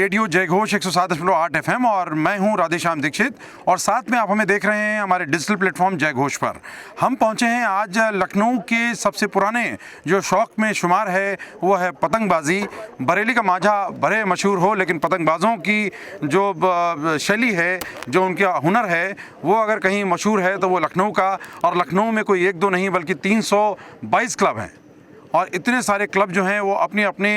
Radio जयघोष 107.8 FM और मैं हूं राधेश्याम दीक्षित और साथ में आप हमें देख रहे हैं हमारे डिजिटल प्लेटफॉर्म जयघोष पर। हम पहुंचे हैं आज लखनऊ के सबसे पुराने जो शौक में शुमार है वो है पतंगबाजी। बरेली का मांझा भले मशहूर हो लेकिन पतंगबाजों की जो शैली है, जो उनका हुनर है, वो अगर कहीं मशहूर है तो वो लखनऊ का। और लखनऊ में कोई एक दो नहीं बल्कि 322 क्लब हैं और इतने सारे क्लब जो हैं वो अपने अपने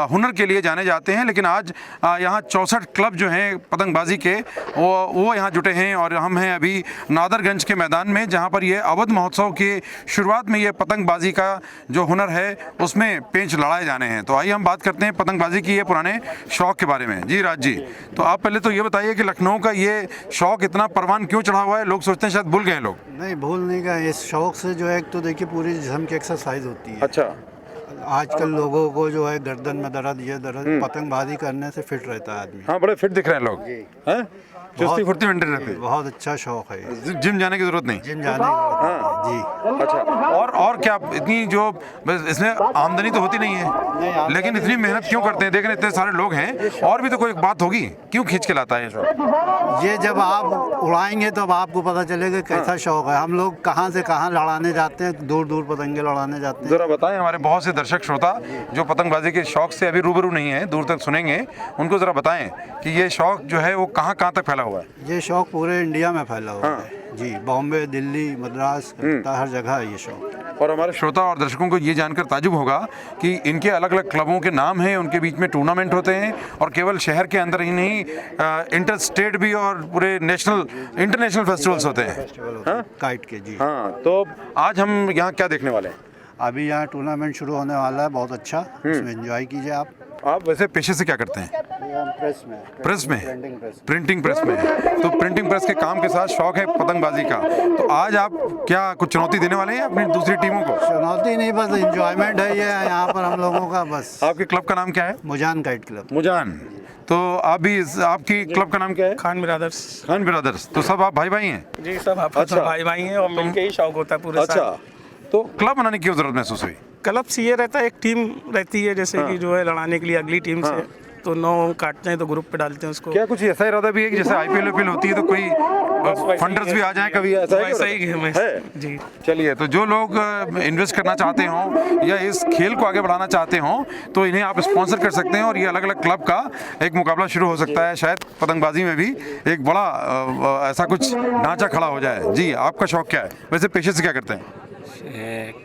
हुनर के लिए जाने जाते हैं। लेकिन आज यहाँ 64 क्लब जो हैं पतंगबाजी के वो यहाँ जुटे हैं और हम हैं अभी नादरगंज के मैदान में, जहाँ पर ये अवध महोत्सव के शुरुआत में ये पतंगबाजी का जो हुनर है उसमें पेंच लड़ाए जाने हैं। तो आइए हम बात करते हैं पतंगबाजी की ये पुराने शौक़ के बारे में। जी राज जी, तो आप पहले तो ये बताइए कि लखनऊ का ये शौक़ इतना परवान क्यों चढ़ा हुआ है? लोग सोचते हैं शायद भूल गए लोग। नहीं, भूल नहीं गए। इस शौक़ से जो है तो देखिए पूरी जिस्म की एक्सरसाइज होती है। अच्छा। आजकल लोगों को जो है गर्दन में दर्द, ये दर्द, पतंगबाजी करने से फिट रहता है आदमी। हाँ, बड़े फिट दिख रहे हैं लोग, हैं? चुस्ती फुर्ती मेंटेन रहती है। बहुत अच्छा शौक है। जिम जाने की जरूरत नहीं। जिम जाने की जरूरत नहीं। जी। अच्छा, और क्या इतनी जो इसमें आमदनी तो होती नहीं है, लेकिन इतनी मेहनत क्यों करते हैं? देखने इतने सारे लोग हैं और भी तो कोई बात होगी, क्यों खींच के लाता है ये शौक? ये जब आप उड़ाएंगे तब आपको पता चलेगा कैसा शौक है। हम लोग कहाँ से कहाँ लड़ाने जाते हैं, दूर दूर पतंगे लड़ाने जाते हैं। जरा बताएं, हमारे बहुत से दर्शक श्रोता जो पतंगबाजी के शौक से अभी रूबरू नहीं है, दूर तक सुनेंगे, उनको जरा बताएं कि ये शौक जो है वो कहाँ कहाँ तक फैला हुआ है। ये शौक पूरे इंडिया में फैला हुआ है। जी, बॉम्बे, दिल्ली, मद्रास, हर जगह है ये शौक। और हमारे श्रोता और दर्शकों को ये जानकर ताजुब होगा कि इनके अलग अलग क्लबों के नाम हैं, उनके बीच में टूर्नामेंट होते हैं और केवल शहर के अंदर ही नहीं, इंटर स्टेट भी और पूरे नेशनल इंटरनेशनल फेस्टिवल्स होते हैं काइट के। जी हाँ, तो आज हम यहाँ क्या देखने वाले हैं? अभी यहाँ टूर्नामेंट शुरू होने वाला है, बहुत अच्छा, उसमें एंजॉय कीजिए आप। वैसे पेशे से क्या करते हैं? प्रेस में। प्रिंटिंग प्रेस में। तो प्रिंटिंग प्रेस के काम के साथ शौक है पतंगबाजी का। तो आज आप क्या कुछ चुनौती देने वाले हैं अपनी दूसरी टीमों को? चुनौती नहीं, बस एंजॉयमेंट है ये यहाँ पर हम लोगों का। बस। आपके क्लब का नाम क्या है? Muzan kite club. मुजान। तो आप भी, आपकी क्लब का नाम क्या है? खान ब्रदर्स। खान ब्रदर्स। तो सब आप भाई भाई हैं? जी, सब आप अच्छा। भाई भाई हैं और मिलके ही शौक होता है पूरे साल। अच्छा, तो क्लब बनाने की क्यों जरूरत महसूस हुई? क्लब से ये रहता है, एक टीम रहती है जैसे कि जो है लड़ाने के लिए अगली टीम से, तो 9 काटते हैं तो ग्रुप पे डालते हैं उसको। क्या कुछ ऐसा इरादा भी है कि जैसे आईपीएल होती है तो कोई फंडर्स भी आ जाए कभी, ऐसा वैसा ही गेम है जी। चलिए, तो जो लोग इन्वेस्ट करना चाहते हों या इस खेल को आगे बढ़ाना चाहते हों तो इन्हें आप स्पॉन्सर कर सकते हैं और ये अलग अलग क्लब का एक मुकाबला शुरू हो सकता है। शायद पतंगबाजी में भी एक बड़ा ऐसा कुछ ढांचा खड़ा हो जाए। जी, आपका शौक क्या है? वैसे पेशे से क्या करते हैं?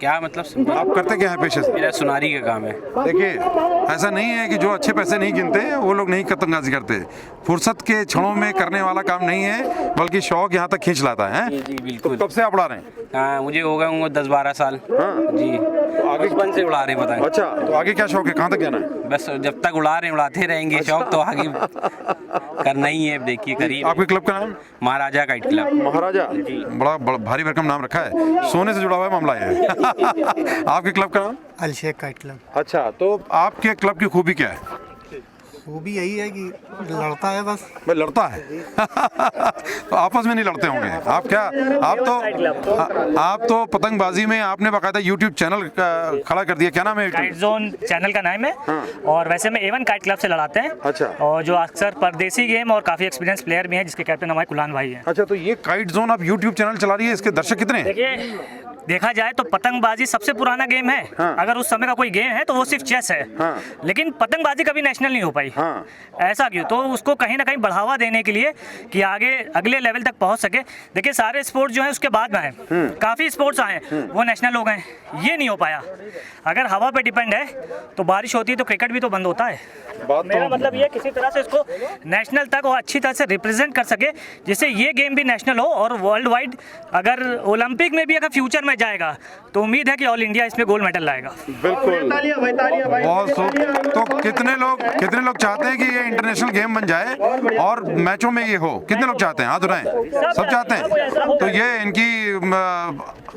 क्या मतलब आप करते क्या है पेशे से? मेरा सुनारी का काम है। देखिए, ऐसा नहीं है कि जो अच्छे पैसे नहीं गिनते वो लोग नहीं पतंगबाजी करते। फुर्सत के क्षणों में करने वाला काम नहीं है, बल्कि शौक यहाँ तक खींच लाता है। जी बिल्कुल। तो कब से आप उड़ा रहे हैं? हाँ, मुझे हो गए होंगे 10-12 साल। हाँ। जी, आगे बचपन से उड़ा रहे हैं पतंग। अच्छा, तो आगे क्या शौक है? कहाँ तक जाना है? बस जब तक उड़ा रहे हैं उड़ाते रहेंगे। शौक तो आगे करना ही है। देखिए करिए। आपके क्लब का नाम? महाराजा काइट क्लब। महाराजा। बड़ा भारी भरकम नाम रखा है, सोने से जुड़ा हुआ मामला है। आपके क्लब का नाम? El Sheikh kite club. अच्छा, तो आपके क्लब की खूबी क्या है? खूबी यही है कि लड़ता है बस। भाई लड़ता है। तो आपस में नहीं लड़ते होंगे आप? क्या आप तो पतंगबाजी में आपने बाकायदा यूट्यूब चैनल खड़ा कर दिया, क्या नाम है? काइट जोन चैनल का नाम है। हाँ। और वैसे में A1 काइट क्लब से लड़ाते हैं। अच्छा। और जो अक्सर परदेसी गेम और काफ़ी एक्सपीरियंस प्लेयर भी हैं, जिसके कैप्टन हमारे कुलान भाई हैं। अच्छा, तो ये काइट जोन आप यूट्यूब चैनल चला रही है, इसके दर्शक कितने हैं? देखिए, देखा जाए तो पतंगबाजी सबसे पुराना गेम है। हाँ। अगर उस समय का कोई गेम है तो वो सिर्फ चेस है। हाँ। लेकिन पतंगबाजी कभी नेशनल नहीं हो पाई। हाँ। ऐसा क्यों? तो उसको कहीं ना कहीं बढ़ावा देने के लिए कि आगे अगले लेवल तक पहुंच सके। देखिए, सारे स्पोर्ट्स जो है उसके बाद में आए, काफ़ी स्पोर्ट्स आए, वो नेशनल हो गए, ये नहीं हो पाया। अगर हवा पे डिपेंड है तो बारिश होती है तो क्रिकेट भी तो बंद होता है। मेरा मतलब ये किसी तरह से इसको नेशनल तक और अच्छी तरह से रिप्रेजेंट कर सके, जिससे ये गेम भी नेशनल हो और वर्ल्ड वाइड अगर ओलंपिक में भी अगर फ्यूचर में जाएगा तो उम्मीद है कि ऑल इंडिया इसमें गोल्ड मेडल लाएगा। बिल्कुल, बहुत। तो कितने लोग चाहते हैं कि ये इंटरनेशनल गेम बन जाए और मैचों में ये हो? कितने लोग चाहते हैं? हाथ उठाएं। सब चाहते हैं। तो ये इनकी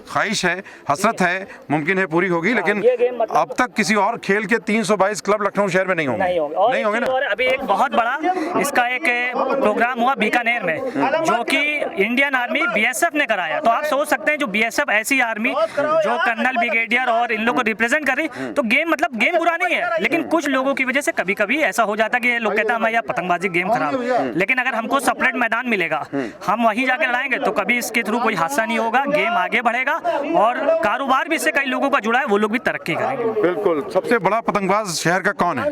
ख्वाहिश है, हसरत है, मुमकिन है पूरी होगी। लेकिन अब तक किसी और खेल के 322 क्लब लखनऊ शहर में नहीं होंगे ना? और अभी एक बहुत बड़ा इसका एक प्रोग्राम हुआ बीकानेर में, जो कि इंडियन आर्मी BSF ने कराया। तो आप सोच सकते हैं जो BSF ऐसी आर्मी जो कर्नल ब्रिगेडियर और इन लोग को रिप्रेजेंट कर रही, तो गेम मतलब गेम बुरा नहीं है, लेकिन कुछ लोगों की वजह से कभी कभी ऐसा हो जाता है कि ये लोग कहते हैं हमारे यहाँ पतंगबाजी गेम खराब। लेकिन अगर हमको सेपरेट मैदान मिलेगा, हम वहीं जाकर लड़ाएंगे, तो कभी इसके थ्रू कोई हादसा नहीं होगा, गेम आगे बढ़ेगा और कारोबार भी इससे कई लोगों का जुड़ा है, वो लोग भी तरक्की करेंगे। बिल्कुल। सबसे बड़ा पतंगबाज शहर का कौन है?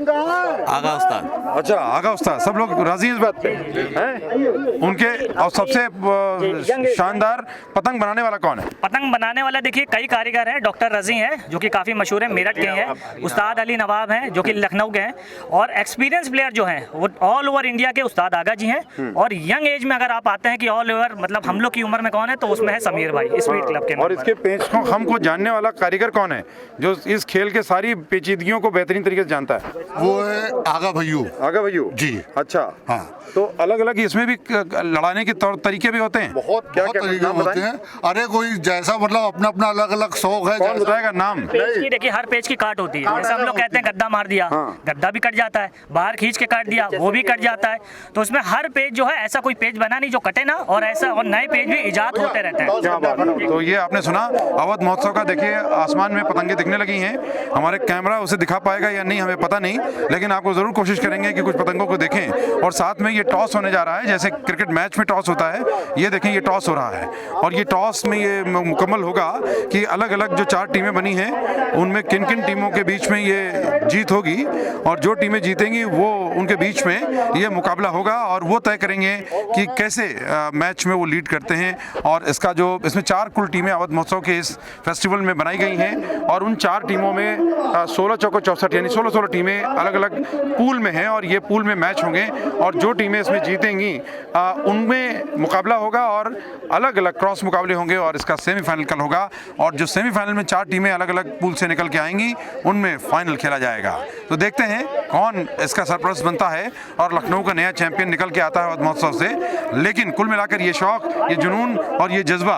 आगा उस्ताद। अच्छा, आगा उस्ताद। सब लोग राजी हैं इस बात पे हैं? उनके और सबसे शानदार पतंग बनाने वाला कौन है? पतंग बनाने वाला देखिए कई कारीगर हैं। डॉक्टर रजी हैं जो कि काफ़ी मशहूर हैं, मेरठ के हैं। उस्ताद अली नवाब हैं जो कि लखनऊ के हैं। और एक्सपीरियंस प्लेयर जो हैं वो ऑल ओवर इंडिया के उस्ताद आगा जी हैं। और यंग एज में अगर आप आते हैं कि ऑल ओवर मतलब हम लोग की उम्र में कौन है, तो उसमें है समीर भाई स्पीड क्लब के। और इसके पेच को हमको जानने वाला कारीगर कौन है जो इस खेल के सारी पेचीदगियों को बेहतरीन तरीके से जानता है? वो है आगा भैयू। आगा भैयू जी। अच्छा, हाँ। तो अलग अलग इसमें भी लड़ाने के तौर तरीके भी होते हैं? बहुत तरीके होते हैं। अरे कोई जैसा मतलब अपना अपना अलग अलग शौक है। कौन बताएगा नाम? पेज की देखिए, हर पेज की काट होती है। जैसे हम लोग कहते हैं गद्दा मार दिया, गद्दा भी कट जाता है। बाहर खींच के काट दिया, वो भी कट जाता है। तो उसमें हर पेज जो है, ऐसा कोई पेज बना नहीं जो कटे ना, और ऐसा और नए पेज भी इजाद होते रहते हैं। क्या बात है। तो ये आपने सुना अवध महोत्सव का। देखिए आसमान में पतंगे दिखने लगी हैं। हमारे कैमरा उसे दिखा पाएगा या नहीं हमें पता नहीं, लेकिन आपको जरूर कोशिश करेंगे कि कुछ पतंगों को देखें। और साथ में ये टॉस होने जा रहा है, जैसे क्रिकेट मैच में टॉस होता है, ये देखें ये टॉस हो रहा है। और ये टॉस में ये मुकम्मल होगा कि अलग अलग जो 4 टीमें बनी हैं उनमें किन किन टीमों के बीच में ये जीत होगी, और जो टीमें जीतेंगी वो उनके बीच में ये मुकाबला होगा और वो तय करेंगे कि कैसे मैच में वो लीड करते हैं। और इसमें 4 कुल टीमें अवध महोत्सव के इस फेस्टिवल में बनाई गई हैं। और उन 4 टीमों में 16 चौको 64 यानी 16 टीमें अलग अलग पूल में हैं, और ये पूल में मैच होंगे। और जो टीमें इसमें जीतेंगी उनमें मुकाबला होगा, और अलग अलग क्रॉस मुकाबले होंगे, और इसका सेमीफाइनल कल होगा। और जो सेमीफाइनल में 4 टीमें अलग अलग पूल से निकल के आएंगी, उनमें फाइनल खेला जाएगा। तो देखते हैं कौन इसका सरपरस्त बनता है और लखनऊ का नया चैंपियन निकल के आता है अवध महोत्सव से। लेकिन कुल मिलाकर ये शौक, ये जुनून और ये जज्बा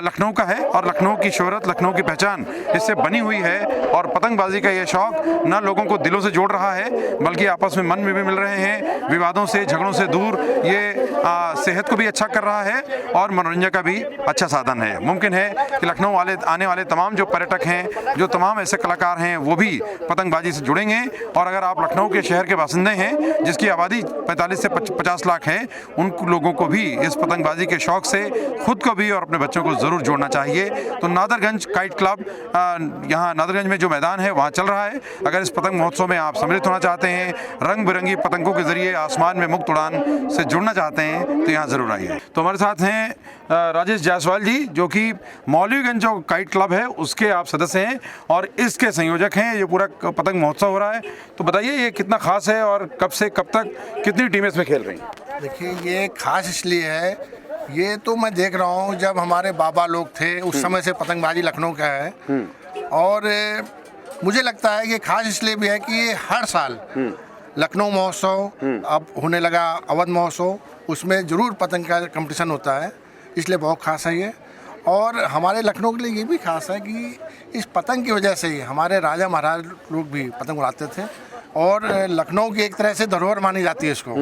लखनऊ का है, और लखनऊ की शोहरत, लखनऊ की पहचान इससे बनी हुई है। और पतंगबाजी का ये शौक न लोगों को दिलों से जोड़ रहा है, बल्कि आपस में मन में भी मिल रहे हैं। विवादों से, झगड़ों से दूर ये सेहत को भी अच्छा कर रहा है और मनोरंजन का भी अच्छा साधन है। मुमकिन है कि लखनऊ आने वाले तमाम जो पर्यटक हैं, जो तमाम ऐसे कलाकार हैं, वो भी पतंगबाजी से जुड़ेंगे। और अगर आप लखनऊ के शहर के बासिंदे हैं जिसकी आबादी 45 से 50 लाख है, उन लोगों को भी इस पतंगबाजी के शौक से खुद को भी और अपने बच्चों को ज़रूर जोड़ना चाहिए। तो नादरगंज काइट क्लब, यहाँ नादरगंज में जो मैदान है वहाँ चल रहा है। अगर इस पतंग महोत्सव में आप सम्मिलित होना चाहते हैं, रंग बिरंगी पतंगों के जरिए आसमान में मुक्त उड़ान से जुड़ना चाहते हैं, तो यहाँ ज़रूर आइए। तो हमारे साथ हैं राजेश जायसवाल जी, जो कि मौलवीगंज जो काइट क्लब है उसके आप सदस्य हैं और इसके संयोजक हैं। ये पूरा पतंग महोत्सव हो रहा है, तो बताइए ये कितना खास है और कब से कब तक कितनी टीमें इसमें खेल रही हैं? देखिए ये खास इसलिए है, ये तो मैं देख रहा हूँ जब हमारे बाबा लोग थे उस समय से पतंगबाजी लखनऊ का है। और मुझे लगता है कि खास इसलिए भी है कि ये हर साल लखनऊ महोत्सव, अब होने लगा अवध महोत्सव, उसमें ज़रूर पतंग का कंपटीशन होता है, इसलिए बहुत खास है ये। और हमारे लखनऊ के लिए ये भी खास है कि इस पतंग की वजह से ही हमारे राजा महाराज लोग भी पतंग उड़ाते थे, और लखनऊ की एक तरह से धरोहर मानी जाती है इसको।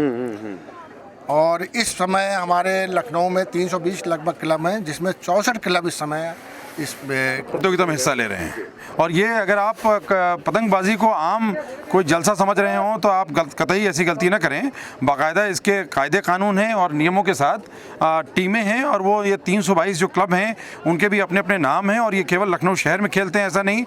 और इस समय हमारे लखनऊ में 320 लगभग क्लब हैं, जिसमें 64 क्लब इस समय इस प्रतियोगिता में हिस्सा ले रहे हैं। और ये अगर आप पतंगबाजी को आम कोई जलसा समझ रहे हो तो आप कतई ऐसी गलती ना करें। बाकायदा इसके कायदे कानून हैं और नियमों के साथ टीमें हैं, और वो ये 322 जो क्लब हैं उनके भी अपने अपने नाम हैं। और ये केवल लखनऊ शहर में खेलते हैं ऐसा नहीं,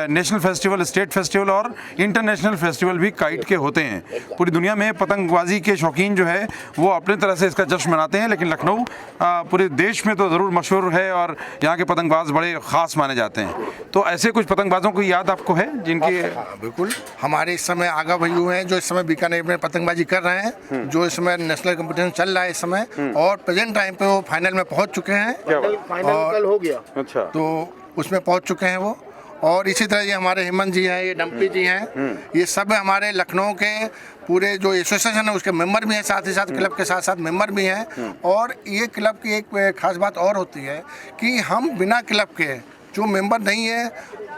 नेशनल फेस्टिवल, स्टेट फेस्टिवल और इंटरनेशनल फेस्टिवल भी काइट के होते हैं। पूरी दुनिया में पतंगबाजी के शौकीन जो है वो अपनी तरह से इसका जश्न मनाते हैं, लेकिन लखनऊ पूरे देश में तो ज़रूर मशहूर है और यहाँ के पतंगबाज बड़े ख़ास माने जाते हैं। तो ऐसे कुछ पतंगबाजों की याद आपको है जिनकी? बिल्कुल, हमारे इस समय आगा भैयू हैं जो इस समय बीकानेर में पतंगबाजी कर रहे हैं, जो इस समय नेशनल कंपटीशन चल रहा है इस समय, और प्रेजेंट टाइम पे वो फाइनल में पहुंच चुके हैं। फाइनल कल हो गया। अच्छा, तो उसमें पहुंच चुके हैं वो। और इसी तरह ये हमारे हेमंत जी हैं, ये डम्पी जी हैं, ये सब हमारे लखनऊ के पूरे जो एसोसिएशन है उसके मेंबर भी हैं, साथ ही साथ क्लब के साथ साथ मेंबर भी हैं। और ये क्लब की एक खास बात और होती है कि हम बिना क्लब के जो मेंबर नहीं है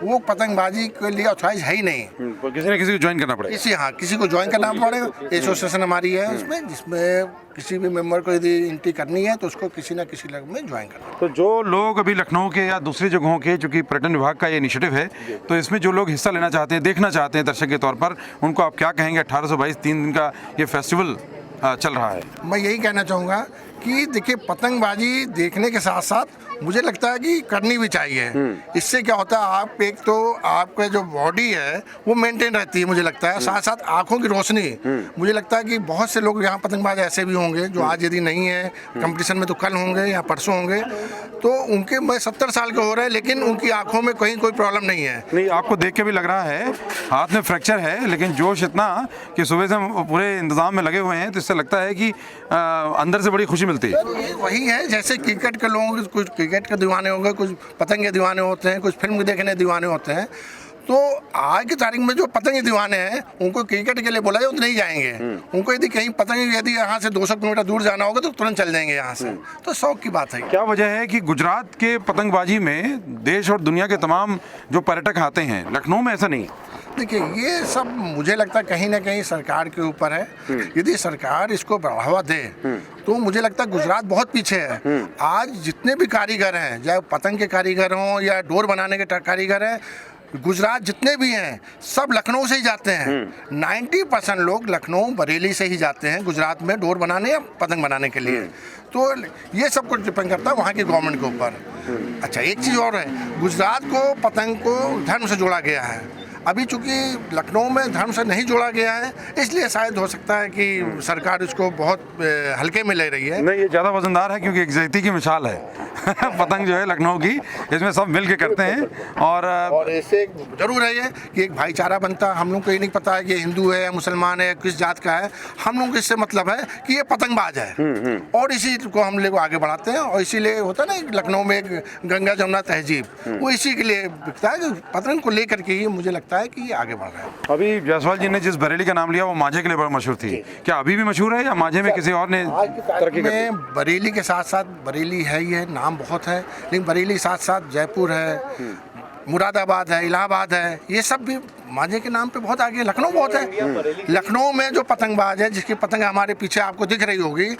वो पतंगबाजी के लिए ऑथराइज है ही नहीं। किसी न किसी को ज्वाइन करना पड़ेगा। किसी को ज्वाइन करना पड़ेगा। एसोसिएशन हमारी है उसमें, जिसमें किसी भी मेंबर को यदि एंट्री करनी है तो उसको किसी न किसी लग में ज्वाइन करना। तो जो लोग अभी लखनऊ के या दूसरी जगहों के, चूंकि पर्यटन विभाग का ये इनिशिएटिव है, तो इसमें जो लोग हिस्सा लेना चाहते हैं, देखना चाहते हैं दर्शक के तौर पर, उनको आप क्या कहेंगे? 1822 3 दिन का ये फेस्टिवल चल रहा है। मैं यही कहना चाहूँगा कि देखिए, पतंगबाजी देखने के साथ साथ मुझे लगता है कि करनी भी चाहिए। इससे क्या होता है, आप एक तो आपका जो बॉडी है वो मेंटेन रहती है, मुझे लगता है, साथ साथ आंखों की रोशनी। मुझे लगता है कि बहुत से लोग यहाँ पतंगबाज ऐसे भी होंगे जो आज यदि नहीं है कंपटीशन में तो कल होंगे या परसों होंगे, तो उनके, मैं 70 साल के हो रहे हैं लेकिन उनकी आंखों में कहीं कोई प्रॉब्लम नहीं है। नहीं, आपको देख के भी लग रहा है हाथ में फ्रैक्चर है, लेकिन जोश इतना कि सुबह से हम पूरे इंतजाम में लगे हुए हैं, तो इससे लगता है कि अंदर से बड़ी खुशी मिलती है। ये वही है, जैसे क्रिकेट के लोग, कुछ क्रिकेट के दीवाने होंगे, कुछ पतंग के दीवाने होते हैं, कुछ फिल्म देखने दीवाने होते हैं। तो आज की तारीख में जो पतंग दीवाने हैं उनको क्रिकेट के लिए बोला जाए तो नहीं जाएंगे। उनको यदि कहीं पतंग, यदि यहाँ से 200 किलोमीटर दूर जाना होगा तो तुरंत चल जाएंगे यहाँ से। तो शौक की बात है। क्या वजह है कि गुजरात के पतंगबाजी में देश और दुनिया के तमाम जो पर्यटक आते हैं, लखनऊ में ऐसा नहीं? देखिए, ये सब मुझे लगता है कहीं ना कहीं सरकार के ऊपर है। यदि सरकार इसको बढ़ावा दे तो मुझे लगता है गुजरात बहुत पीछे है। आज जितने भी कारीगर हैं, चाहे पतंग के कारीगर हों या डोर बनाने के कारीगर हैं, गुजरात जितने भी हैं सब लखनऊ से ही जाते हैं। 90% लोग लखनऊ बरेली से ही जाते हैं गुजरात में डोर बनाने या पतंग बनाने के लिए। तो ये सब कुछ डिपेंड करता है वहाँ की गवर्नमेंट के ऊपर। अच्छा, एक चीज़ और है, गुजरात को पतंग को धर्म से जोड़ा गया है। अभी चूंकि लखनऊ में धर्म से नहीं जोड़ा गया है, इसलिए शायद हो सकता है कि सरकार इसको बहुत हल्के में ले रही है। नहीं, ये ज़्यादा वजनदार है क्योंकि एग्जैक्टी की मिसाल है पतंग जो है लखनऊ की, इसमें सब मिल के करते हैं। और ऐसे जरूर है ये कि एक भाईचारा बनता है। हम लोग को ये नहीं पता है कि हिंदू है या मुसलमान है, किस जात का है। हम लोग को इससे मतलब है कि ये पतंगबाज है और इसी को हम लोग आगे बढ़ाते हैं। और इसीलिए होता है ना, लखनऊ में एक गंगा जमुना तहजीब, वो इसी के लिए बिकता है। पतंग को लेकर के ही मुझे लगता है कि ये आगे बढ़ रहा है। अभी जायसवाल जी ने जिस बरेली का नाम लिया वो मांझे के लिए बड़ा मशहूर थी, क्या अभी भी मशहूर है या मांझे में किसी और ने तरक्की कर दी? बरेली के साथ साथ, बरेली है ही है, नाम बहुत है, लेकिन बरेली साथ साथ जयपुर है, मुरादाबाद है, इलाहाबाद है, ये सब भी मांझे के नाम पे बहुत आगे है। लखनऊ बहुत है। लखनऊ में जो पतंगबाज है, जिसकी पतंग हमारे पीछे आपको दिख रही होगी,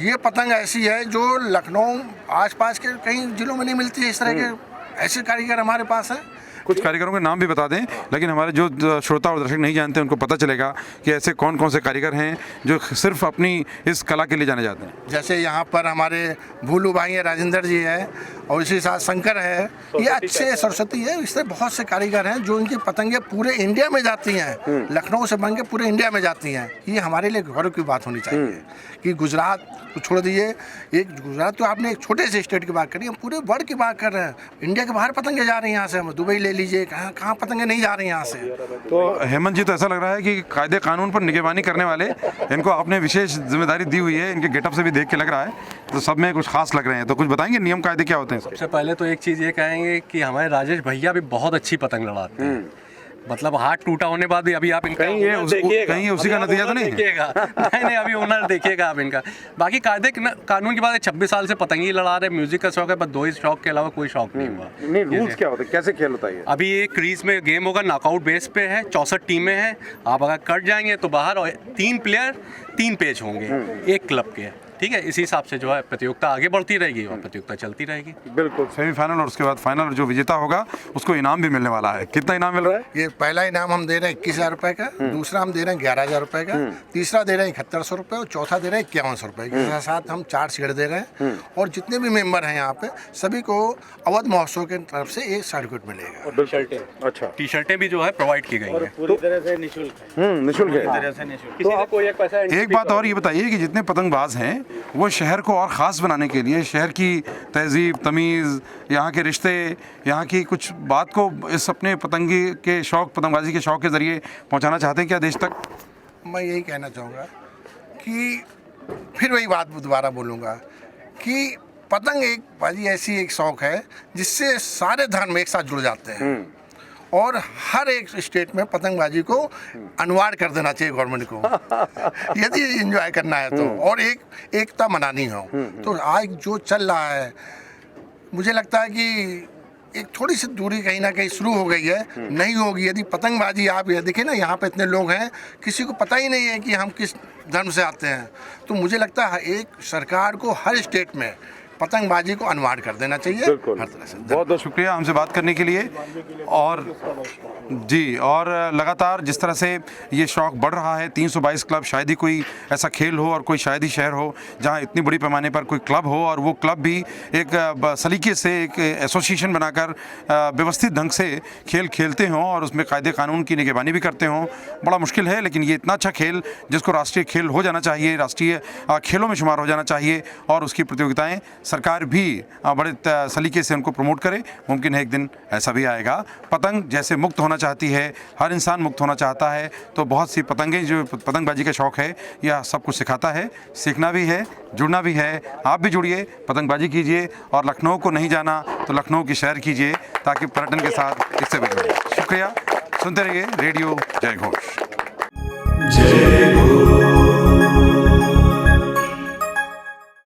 ये पतंग ऐसी है जो लखनऊ आसपास के कई जिलों में नहीं मिलती है। इस तरह के ऐसे कारीगर हमारे पास हैं। कुछ कारीगरों के नाम भी बता दें, लेकिन हमारे जो श्रोता और दर्शक नहीं जानते उनको पता चलेगा कि ऐसे कौन कौन से कारीगर हैं जो सिर्फ अपनी इस कला के लिए जाने जाते हैं। जैसे यहाँ पर हमारे भूलू भाई हैं, राजेंद्र जी हैं, और इसी साथ शंकर है, ये अच्छे, सरस्वती है, इससे बहुत से कारीगर हैं जो इनकी पतंगें पूरे इंडिया में जाती हैं। लखनऊ से बन के पूरे इंडिया में जाती हैं। ये हमारे लिए गौरव की बात होनी चाहिए कि गुजरात को छोड़ दिए, एक गुजरात तो आपने एक छोटे से स्टेट की बात करी, हम पूरे वर्ल्ड की बात कर रहे हैं। इंडिया के बाहर पतंगे जा रही हैं यहाँ से, हम दुबई ले लीजिए, कहाँ पतंगे नहीं जा रही यहाँ से। तो हेमंत जी, तो ऐसा लग रहा है कि कायदे कानून पर निगरानी करने वाले इनको आपने विशेष जिम्मेदारी दी हुई है। इनके गेटअप से भी देख के लग रहा है तो सब में कुछ खास लग रहे हैं, तो कुछ बताएंगे नियम कायदे क्या होते हैं? सबसे पहले तो एक चीज़ ये कहेंगे कि हमारे राजेश भैया भी बहुत अच्छी पतंग लड़ाते हैं। मतलब हाथ टूटा होने बाद भी अभी आप इनका कहीं ये उसी का नतीजा तो नहीं देखिएगा। नहीं, अभी ओनर देखिएगा आप इनका। बाकी कायदे कानून की बात है, 26 साल से पतंगी लड़ा रहे, म्यूजिक का शौक है, बस 2 ही शौक के अलावा कोई शौक नहीं हुआ। नहीं, रूल्स क्या होते हैं, कैसे खेल होता है? अभी ये क्रीज में गेम होगा, नॉकआउट बेस पे है, 64 टीमें हैं। आप अगर कट जाएंगे तो बाहर, और 3 प्लेयर 3 पेज होंगे एक क्लब के, ठीक है। इसी हिसाब से जो है प्रतियोगिता आगे बढ़ती रहेगी और प्रतियोगिता चलती रहेगी। बिल्कुल, सेमीफाइनल और उसके बाद फाइनल, जो विजेता होगा उसको इनाम भी मिलने वाला है। कितना इनाम मिल रहा है? ये पहला इनाम हम दे रहे हैं 21,000 रुपए का, दूसरा हम दे रहे हैं 11,000 रुपए का, तीसरा दे रहे हैं 7100 रुपए और चौथा दे रहे हैं 5100 रुपए के साथ हम 4 सीट दे रहे हैं। और जितने भी मेंबर हैं यहाँ पे सभी को अवध महोत्सव की तरफ से एक सर्टिफिकेट मिलेगा। अच्छा, टी शर्टें भी जो है प्रोवाइड की गई हैं, पूरी तरह से निःशुल्क है। निःशुल्क है। किसी से कोई एक पैसा एक बात और ये बताइए कि जितने पतंगबाज हैं वो शहर को और ख़ास बनाने के लिए, शहर की तहजीब तमीज़, यहाँ के रिश्ते, यहाँ की कुछ बात को इस अपने पतंगी के शौक़, पतंगबाजी के शौक़ के ज़रिए पहुँचाना चाहते हैं क्या देश तक? मैं यही कहना चाहूँगा कि फिर वही बात दोबारा बोलूँगा कि पतंग एक बाजी ऐसी एक शौक़ है जिससे सारे धर्म एक साथ जुड़ जाते हैं। और हर एक स्टेट में पतंगबाजी को अनिवार्य कर देना चाहिए गवर्नमेंट को यदि एंजॉय करना है तो, और एकता मनानी हो तो। आज जो चल रहा है मुझे लगता है कि एक थोड़ी सी दूरी कहीं ना कहीं शुरू हो गई है, नहीं होगी। यदि पतंगबाजी, आप ये देखिए ना, यहाँ पे इतने लोग हैं, किसी को पता ही नहीं है कि हम किस धर्म से आते हैं। तो मुझे लगता है एक सरकार को हर स्टेट में पतंगबाजी को अनिवार्य कर देना चाहिए हर तरह से। बहुत बहुत शुक्रिया हमसे बात करने के लिए। और जी, और लगातार जिस तरह से ये शौक बढ़ रहा है, 322 क्लब, शायद ही कोई ऐसा खेल हो और कोई शायद ही शहर हो जहाँ इतनी बड़ी पैमाने पर कोई क्लब हो, और वो क्लब भी एक सलीके से एक एसोसिएशन बनाकर व्यवस्थित ढंग से खेल खेलते हों और उसमें कायदे कानून की निगरानी भी करते हों। बड़ा मुश्किल है, लेकिन ये इतना अच्छा खेल जिसको राष्ट्रीय खेल हो जाना चाहिए, राष्ट्रीय खेलों में शुमार हो जाना चाहिए, और उसकी प्रतियोगिताएँ सरकार भी बड़े सलीके से उनको प्रमोट करे। मुमकिन है एक दिन ऐसा भी आएगा। पतंग जैसे मुक्त होना चाहती है, हर इंसान मुक्त होना चाहता है, तो बहुत सी पतंगें, जो पतंगबाजी का शौक़ है, यह सब कुछ सिखाता है। सीखना भी है, जुड़ना भी है। आप भी जुड़िए, पतंगबाजी कीजिए, और लखनऊ को नहीं जाना तो लखनऊ की सैर कीजिए, ताकि पर्यटन के साथ इससे भी जुड़े। शुक्रिया। सुनते रहिए रेडियो जय घोष। जय